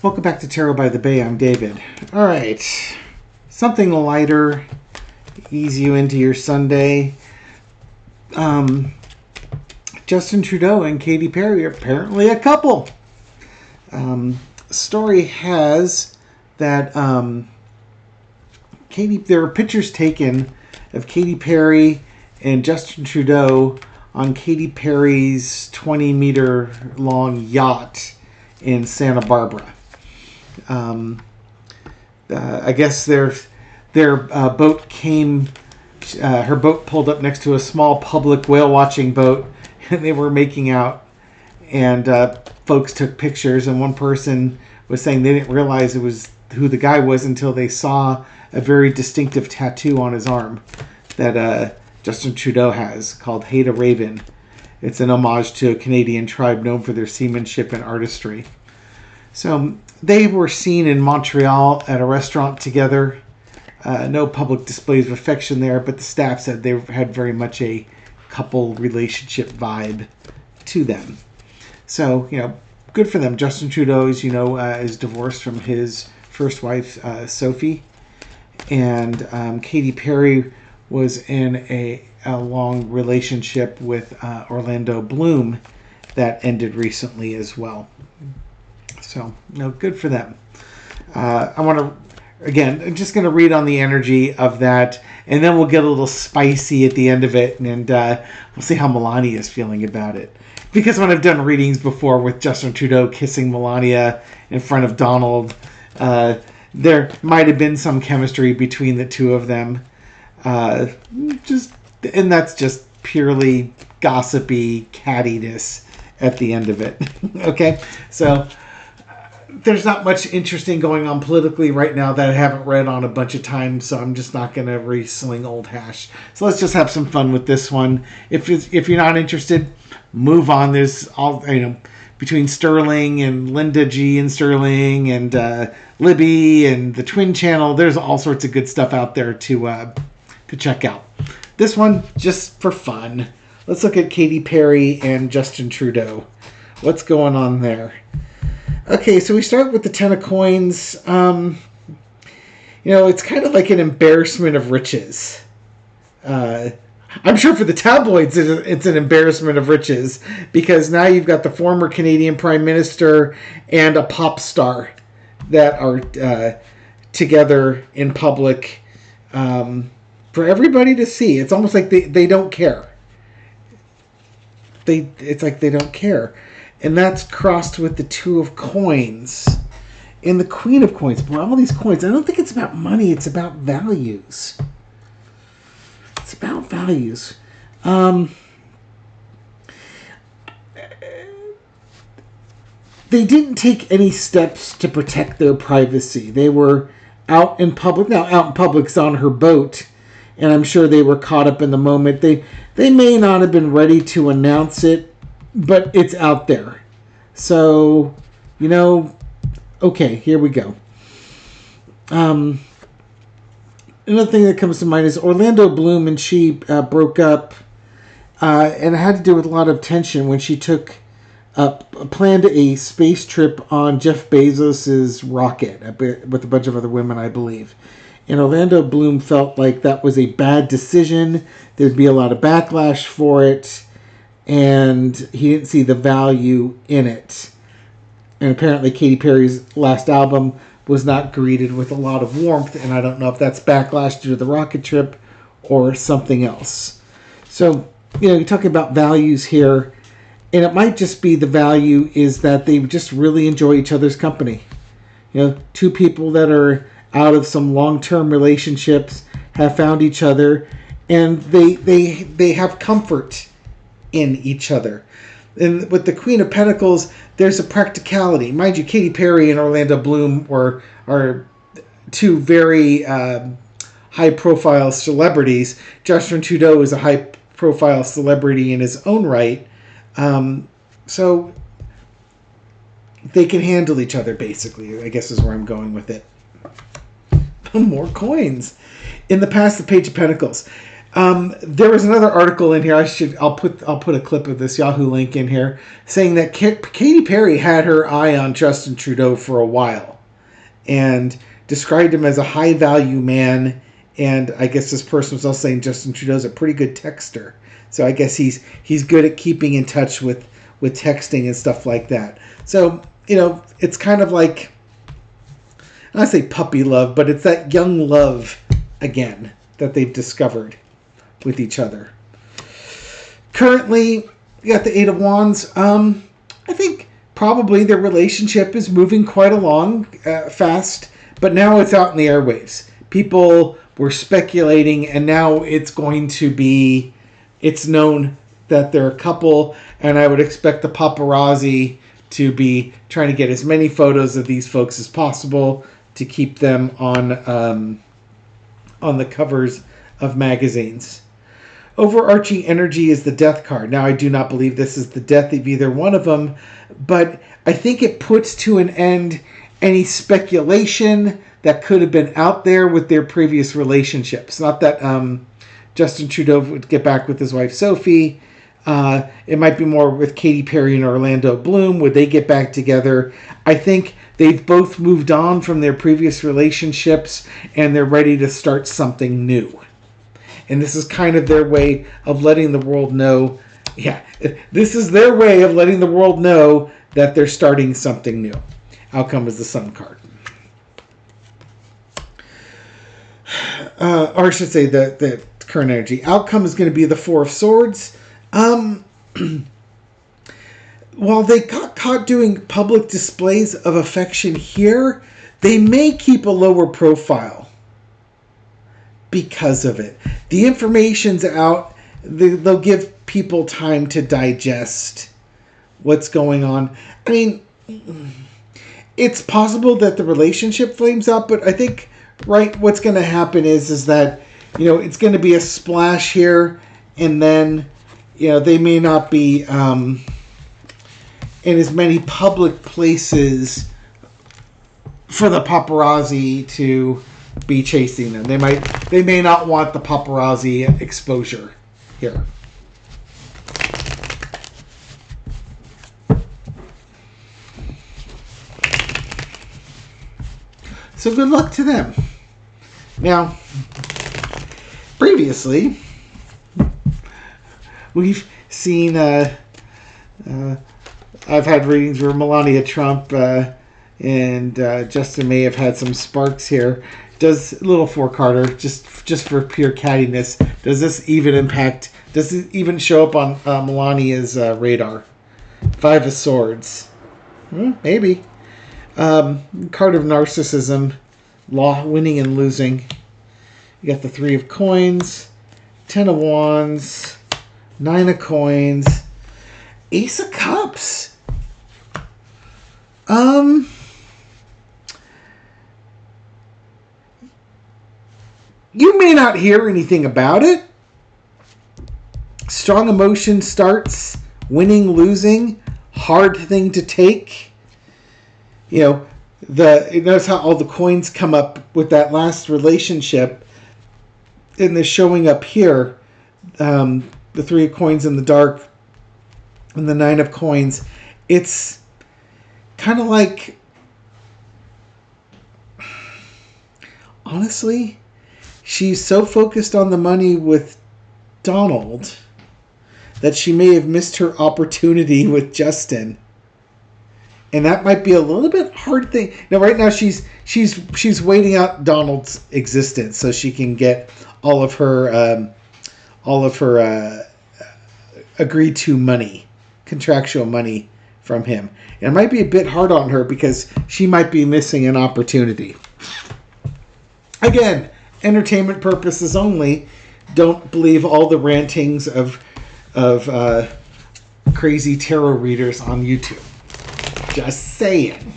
Welcome back to Tarot by the Bay. I'm David. All right, something lighter, ease you into your Sunday. Justin Trudeau and Katy Perry are apparently a couple. Story has that there were pictures taken of Katy Perry and Justin Trudeau on Katy Perry's 20-meter long yacht in Santa Barbara. I guess their boat came. Her boat pulled up next to a small public whale watching boat, and they were making out. And folks took pictures, and one person was saying they didn't realize it was who the guy was until they saw a very distinctive tattoo on his arm that Justin Trudeau has called Hate a Raven. It's an homage to a Canadian tribe known for their seamanship and artistry. So they were seen in Montreal at a restaurant together. No public displays of affection there, but the staff said they had very much a couple relationship vibe to them. So, good for them. Justin Trudeau, as you know, is divorced from his first wife, Sophie. And Katy Perry was in a long relationship with Orlando Bloom that ended recently as well. So, good for them. I want to, again, I'm just going to read on the energy of that, and then we'll get a little spicy at the end of it, and we'll see how Melania is feeling about it. Because when I've done readings before with Justin Trudeau kissing Melania in front of Donald, there might have been some chemistry between the two of them. And that's just purely gossipy cattiness at the end of it. Okay? So there's not much interesting going on politically right now that I haven't read on a bunch of times, so I'm just not going to re-sling old hash. So let's just have some fun with this one. If you're not interested, move on. There's all, between Sterling and Linda G and Sterling and Libby and the Twin Channel, there's all sorts of good stuff out there to check out. This one, just for fun. Let's look at Katy Perry and Justin Trudeau. What's going on there? Okay, so we start with the Ten of Coins. It's kind of like an embarrassment of riches. I'm sure for the tabloids it's an embarrassment of riches, because now you've got the former Canadian Prime Minister and a pop star that are together in public for everybody to see. It's almost like they don't care. It's like they don't care. And that's crossed with the Two of Coins and the Queen of Coins. Boy, all these coins, I don't think it's about money. It's about values. It's about values. They didn't take any steps to protect their privacy. They were out in public. Now, out in public's on her boat, and I'm sure they were caught up in the moment. They may not have been ready to announce it, but it's out there. So, okay, here we go. Another thing that comes to mind is Orlando Bloom and she broke up, and it had to do with a lot of tension when she planned a space trip on Jeff Bezos's rocket with a bunch of other women, I believe. And Orlando Bloom felt like that was a bad decision. There'd be a lot of backlash for it, and he didn't see the value in it. And apparently Katy Perry's last album was not greeted with a lot of warmth, and I don't know if that's backlash due to the rocket trip or something else. So, you're talking about values here, and it might just be the value is that they just really enjoy each other's company. Two people that are out of some long-term relationships have found each other, and they have comfort in each other. And with the Queen of Pentacles, there's a practicality. Mind you, Katy Perry and Orlando Bloom are two very high-profile celebrities. Justin Trudeau is a high-profile celebrity in his own right. So they can handle each other, basically, I guess is where I'm going with it. More coins. In the past, the Page of Pentacles. There was another article in here. I'll put a clip of this Yahoo link in here saying that Katy Perry had her eye on Justin Trudeau for a while, and described him as a high value man. And I guess this person was also saying Justin Trudeau's a pretty good texter. So I guess he's good at keeping in touch with texting and stuff like that. So, it's kind of like, I say puppy love, but it's that young love again that they've discovered with each other. Currently, you got the Eight of Wands. I think probably their relationship is moving quite along fast, but now it's out in the airwaves. People were speculating, and now it's known that they're a couple, and I would expect the paparazzi to be trying to get as many photos of these folks as possible to keep them on the covers of magazines. Overarching energy is the Death card. Now, I do not believe this is the death of either one of them, but I think it puts to an end any speculation that could have been out there with their previous relationships. Not that Justin Trudeau would get back with his wife Sophie. It might be more with Katy Perry and Orlando Bloom. Would they get back together? I think they've both moved on from their previous relationships, and they're ready to start something new. And this is kind of their way of letting the world know. Yeah, this is their way of letting the world know that they're starting something new. Outcome is the Sun card. Or I should say the current energy. Outcome is going to be the Four of Swords. While they got caught doing public displays of affection here, they may keep a lower profile because of it. The information's out. They'll give people time to digest what's going on. I mean, it's possible that the relationship flames out, but I think what's going to happen is that it's going to be a splash here, and then they may not be in as many public places for the paparazzi to be chasing them. They may not want the paparazzi exposure here. So good luck to them. Now, previously, we've seen, I've had readings where Melania Trump and Justin may have had some sparks here. Does a little four-carder, just for pure cattiness, does this even show up on Melania's radar? Five of Swords. Maybe. Card of narcissism, winning and losing. You got the Three of Coins, Ten of Wands, Nine of Coins, Ace of Cups. You may not hear anything about it. Strong emotion starts, winning, losing, hard thing to take. Notice how all the coins come up with that last relationship, and they're showing up here. The Three of Coins in the dark, and the Nine of Coins. It's kind of like, honestly, she's so focused on the money with Donald that she may have missed her opportunity with Justin. And that might be a little bit hard thing. Now, right now, she's waiting out Donald's existence so she can get all of her agreed to money, contractual money from him. And it might be a bit hard on her because she might be missing an opportunity. Again, entertainment purposes only. Don't believe all the rantings of crazy tarot readers on YouTube. Just saying.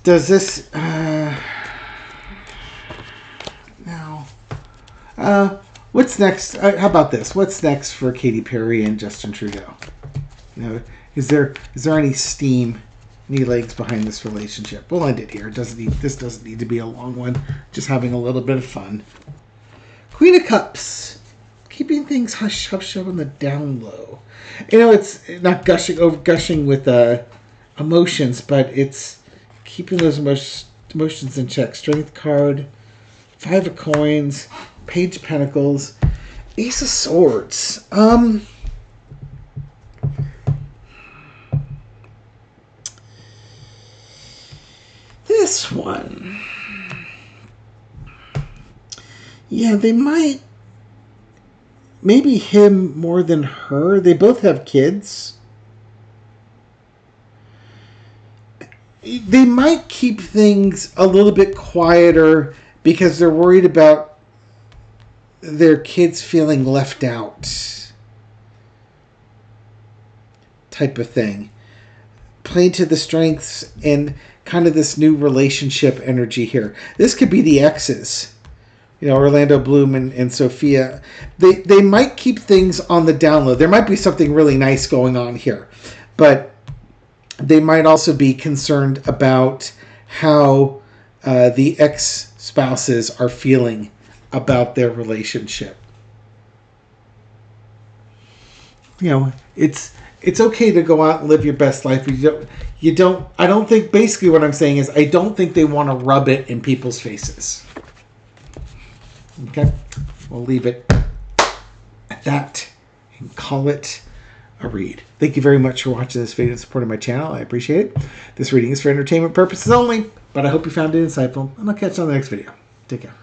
Does this now What's next? How about this? What's next for Katy Perry and Justin Trudeau? You know, is there any steam, any legs behind this relationship? We'll end it here. This doesn't need to be a long one. Just having a little bit of fun. Queen of Cups, keeping things hush hush on the down low. You know, it's not gushing with emotions, but it's keeping those emotions in check. Strength card, 5 of Coins, Page of Pentacles, Ace of Swords. This one. Yeah, they might. Maybe him more than her. They both have kids. They might keep things a little bit quieter because they're worried about their kids feeling left out. Type of thing. Play to the strengths and kind of this new relationship energy here. This could be the exes. You know, Orlando Bloom and Sophia. They might keep things on the down low. There might be something really nice going on here. But they might also be concerned about how the ex-spouses are feeling about their relationship. You know, it's okay to go out and live your best life. I don't think, basically what I'm saying is I don't think they want to rub it in people's faces. Okay? We'll leave it at that and call it a read. Thank you very much for watching this video and supporting my channel. I appreciate it. This reading is for entertainment purposes only, but I hope you found it insightful, and I'll catch you on the next video. Take care.